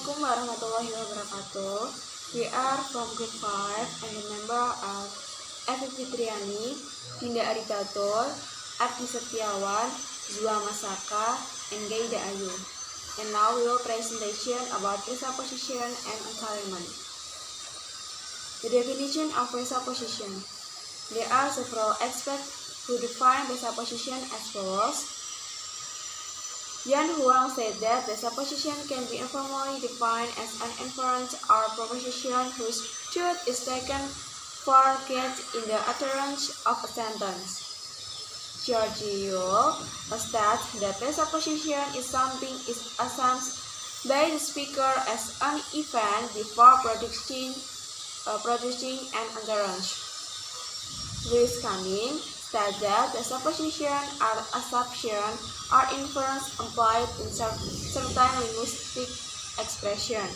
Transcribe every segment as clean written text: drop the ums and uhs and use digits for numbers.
Assalamualaikum warahmatullahi wabarakatuh. We are from Group 5 and the member are Evi Fitriani, Dinda Arigato, Arti Setiawan, Zua Masaka, and Gaida Ayu. And now we will presentation about presupposition and entanglement. The definition of presupposition. There are several experts who define presupposition as follows. Yan Huang said that presupposition can be informally defined as an inference or proposition whose truth is taken for granted in the utterance of a sentence. Giorgio states that presupposition is something is assumed by the speaker as an event before producing an utterance. Louis Canning states that presupposition are assumption or inference implied in certain linguistic expression.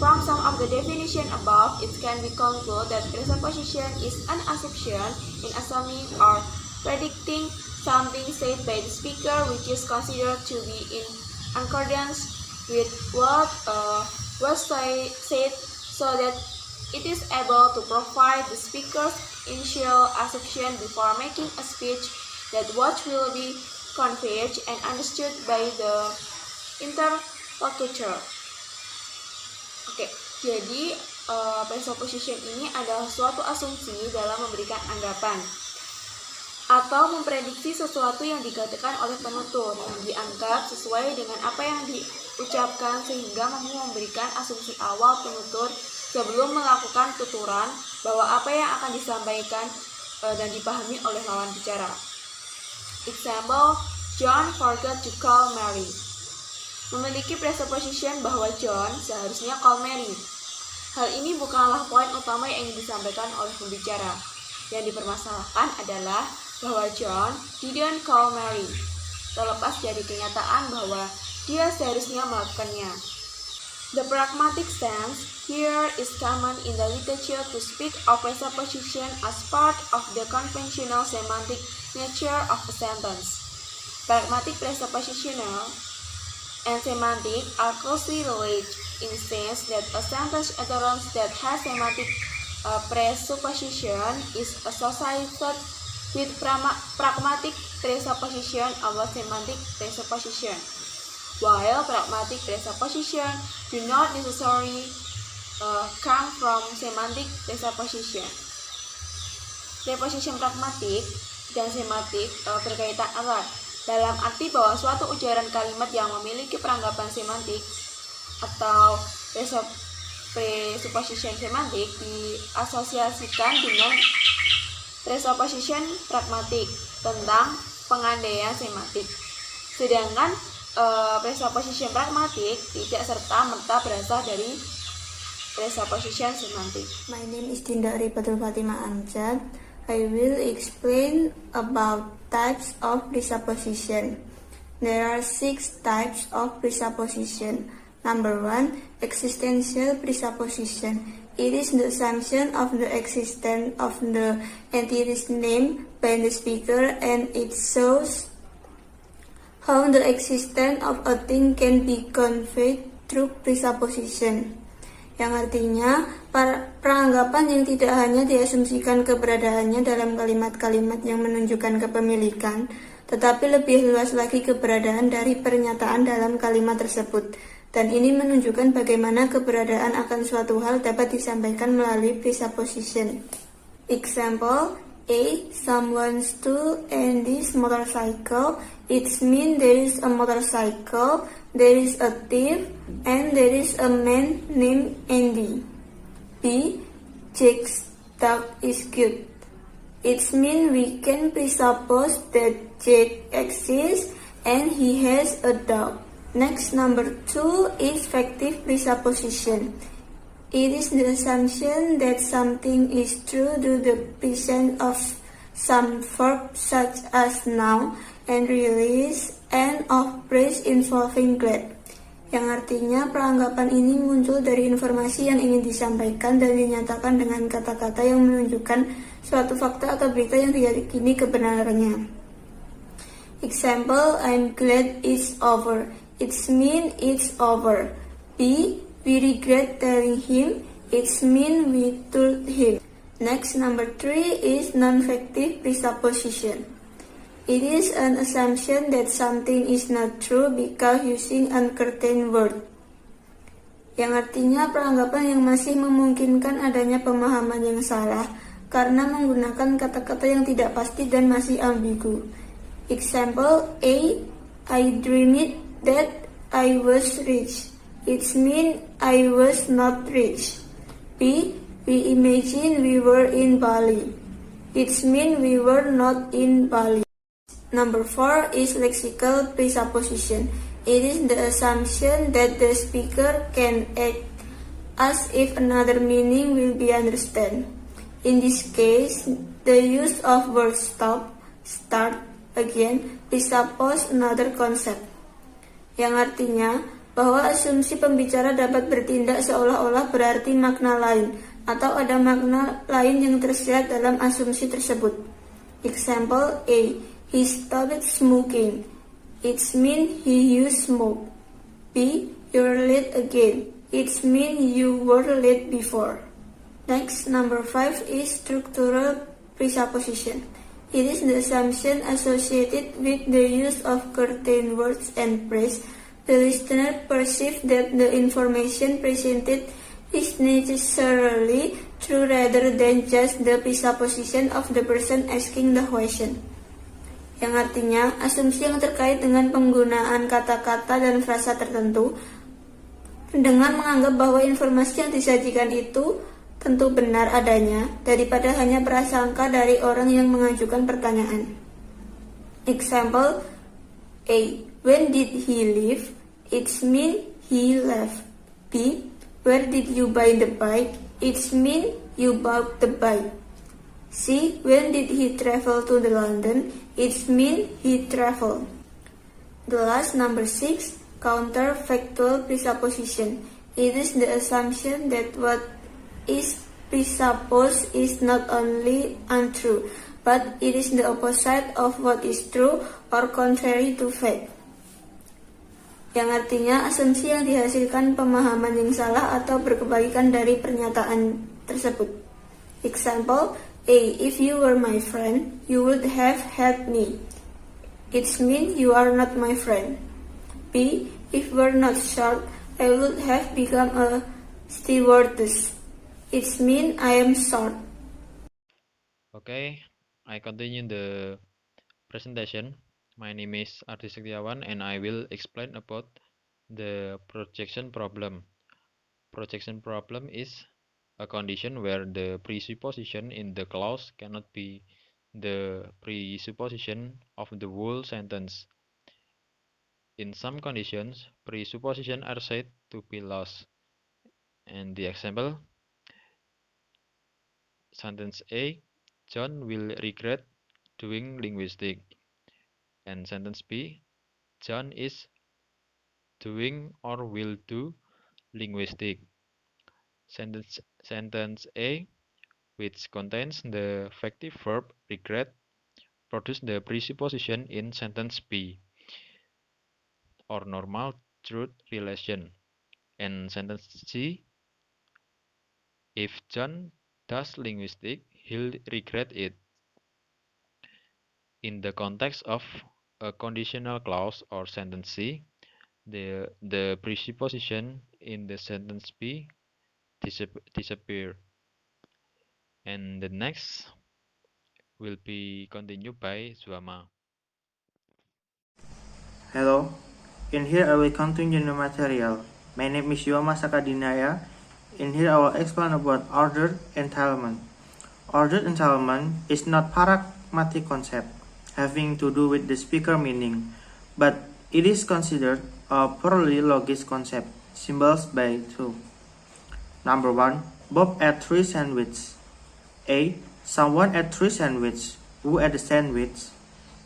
From some of the definition above, it can be concluded that presupposition is an assumption in assuming or predicting something said by the speaker which is considered to be in accordance with what was said, so that it is able to provide the speaker's initial assumption before making a speech that what will be conveyed and understood by the interlocutor. Jadi presupposition ini adalah suatu asumsi dalam memberikan anggapan atau memprediksi sesuatu yang dikatakan oleh penutur yang dianggap sesuai dengan apa yang diucapkan sehingga memberikan asumsi awal penutur sebelum melakukan tuturan bahwa apa yang akan disampaikan dan dipahami oleh lawan bicara. Example, John forgot to call Mary. Memiliki presupposition bahwa John seharusnya call Mary. Hal ini bukanlah poin utama yang ingin disampaikan oleh pembicara. Yang dipermasalahkan adalah bahwa John didn't call Mary, terlepas dari kenyataan bahwa dia seharusnya melakukannya. The pragmatic stance here is common in the literature to speak of presupposition as part of the conventional semantic nature of a sentence. Pragmatic presuppositional and semantic are closely related in the sense that a sentence utterance that has semantic presupposition is associated with pragmatic presupposition or semantic presupposition, while pragmatic presupposition do not necessarily come from semantic presupposition. Preposition pragmatik dan semantik berkaitan erat dalam arti bahwa suatu ujaran kalimat yang memiliki peranggapan semantik atau presupposition semantik diasosiasikan dengan presupposition pragmatik tentang pengandaian semantik. Sedangkan presupposition pragmatik tidak serta-merta berasal dari presupposition semantik. My name is Dinda Arigato Fatima Amjad. I will explain about types of presupposition. There are 6 types of presupposition. Number 1, existential presupposition. It is the assumption of the existence of the entity's name by the speaker, and it shows how the existence of a thing can be conveyed through presupposition. Yang artinya, peranggapan yang tidak hanya diasumsikan keberadaannya dalam kalimat-kalimat yang menunjukkan kepemilikan, tetapi lebih luas lagi keberadaan dari pernyataan dalam kalimat tersebut. Dan ini menunjukkan bagaimana keberadaan akan suatu hal dapat disampaikan melalui presupposition. Example, A. Someone stole and this motorcycle. It means there is a motorcycle, there is a thief, and there is a man named Andy. B. Jack's dog is cute. It means we can presuppose that Jack exists and he has a dog. Next, number 2 is factive presupposition. It is the assumption that something is true due to the presence of some verb such as now and release and of phrase involving glad. Yang artinya peranggapan ini muncul dari informasi yang ingin disampaikan dan dinyatakan dengan kata-kata yang menunjukkan suatu fakta atau berita yang diyakini kebenarannya. Example, I'm glad it's over. It means it's over. B. We regret telling him. It's mean we told him. Next, number 3 is non-factive presupposition. It is an assumption that something is not true because using uncertain word. Yang artinya peranggapan yang masih memungkinkan adanya pemahaman yang salah karena menggunakan kata-kata yang tidak pasti dan masih ambigu. Example A. I dreamed that I was rich. It means I was not rich. B. We imagine we were in Bali. It means we were not in Bali. Number 4 is lexical presupposition. It is the assumption that the speaker can act as if another meaning will be understood. In this case, the use of word stop, start, again, presuppose another concept. Yang artinya bahwa asumsi pembicara dapat bertindak seolah-olah berarti makna lain atau ada makna lain yang tersirat dalam asumsi tersebut. Example A. He stopped smoking. It means he used smoke. B. You're late again. It means you were late before. Next, number 5 is structural presupposition. It is the assumption associated with the use of certain words and phrase. The listener perceives that the information presented is necessarily true rather than just the presupposition of the person asking the question. Yang artinya, asumsi yang terkait dengan penggunaan kata-kata dan frasa tertentu dengan menganggap bahwa informasi yang disajikan itu tentu benar adanya daripada hanya prasangka dari orang yang mengajukan pertanyaan. Example A. When did he leave? It means he left. B. Where did you buy the bike? It means you bought the bike. C. When did he travel to the London? It means he traveled. The last, number 6, counterfactual presupposition. It is the assumption that what is presupposed is not only untrue, but it is the opposite of what is true or contrary to fact. Yang artinya asumsi yang dihasilkan pemahaman yang salah atau berkebalikan dari pernyataan tersebut. Example A. If you were my friend, you would have helped me. It means you are not my friend. B. If we're not short, I would have become a stewardess. It means I am short. Okay, I continue the presentation. My name is Ardi Sektiawan and I will explain about the projection problem. Projection problem is a condition where the presupposition in the clause cannot be the presupposition of the whole sentence. In some conditions, presuppositions are said to be lost. And the example, sentence A, John will regret doing linguistics. And sentence B, John is doing or will do linguistics. Sentence A, which contains the factive verb regret, produce the presupposition in sentence B, or normal truth relation. And sentence C, if John does linguistics, he'll regret it. In the context of a conditional clause or sentence C, the presupposition in the sentence B disappear. And the next will be continued by Zuama. Hello, in here I will continue the material. My name is Yuama Sakadinaya. In here I will explain about ordered entitlement. Ordered entitlement is not pragmatic concept having to do with the speaker meaning, but it is considered a purely logic concept, symbolized by two. Number 1, Bob ate 3 sandwiches. A. Someone ate 3 sandwiches. Who ate the sandwich?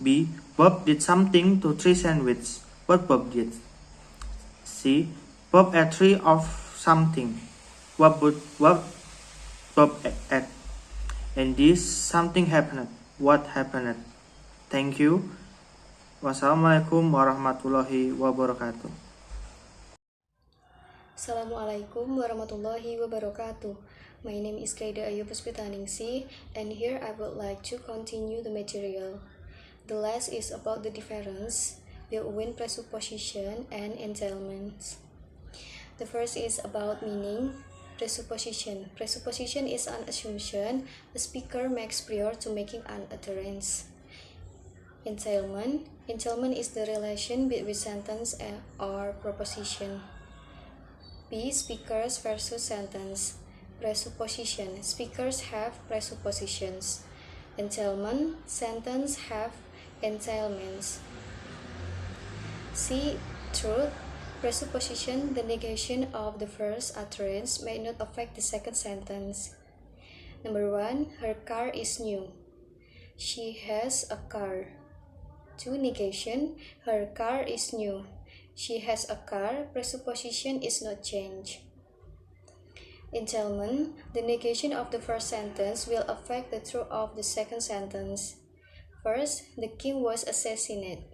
B. Bob did something to 3 sandwiches. What Bob did? C. Bob ate 3 of something. What Bob ate? And this something happened. What happened? Thank you. Wassalamualaikum warahmatullahi wabarakatuh. Assalamualaikum warahmatullahi wabarakatuh. My name is Kaida Ayu Puspitaningsih, and here I would like to continue the material. The last is about the difference between presupposition and entailments. The first is about meaning. Presupposition. Presupposition is an assumption a speaker makes prior to making an utterance. Entailment. Entailment is the relation between sentence or proposition. B. Speakers versus sentence. Presupposition. Speakers have presuppositions. Entailment. Sentence have entailments. C. Truth. Presupposition. The negation of the first utterance may not affect the second sentence. Number 1. Her car is new. She has a car. 2. Negation. Her car is new. She has a car. Presupposition is not changed. Entailment. The negation of the first sentence will affect the truth of the second sentence. First, the king was assassinated.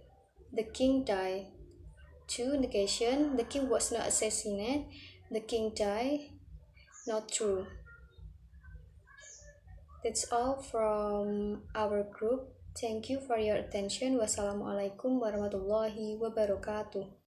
The king died. 2. Negation. The king was not assassinated. The king died. Not true. That's all from our group. Thank you for your attention. Wassalamualaikum warahmatullahi wabarakatuh.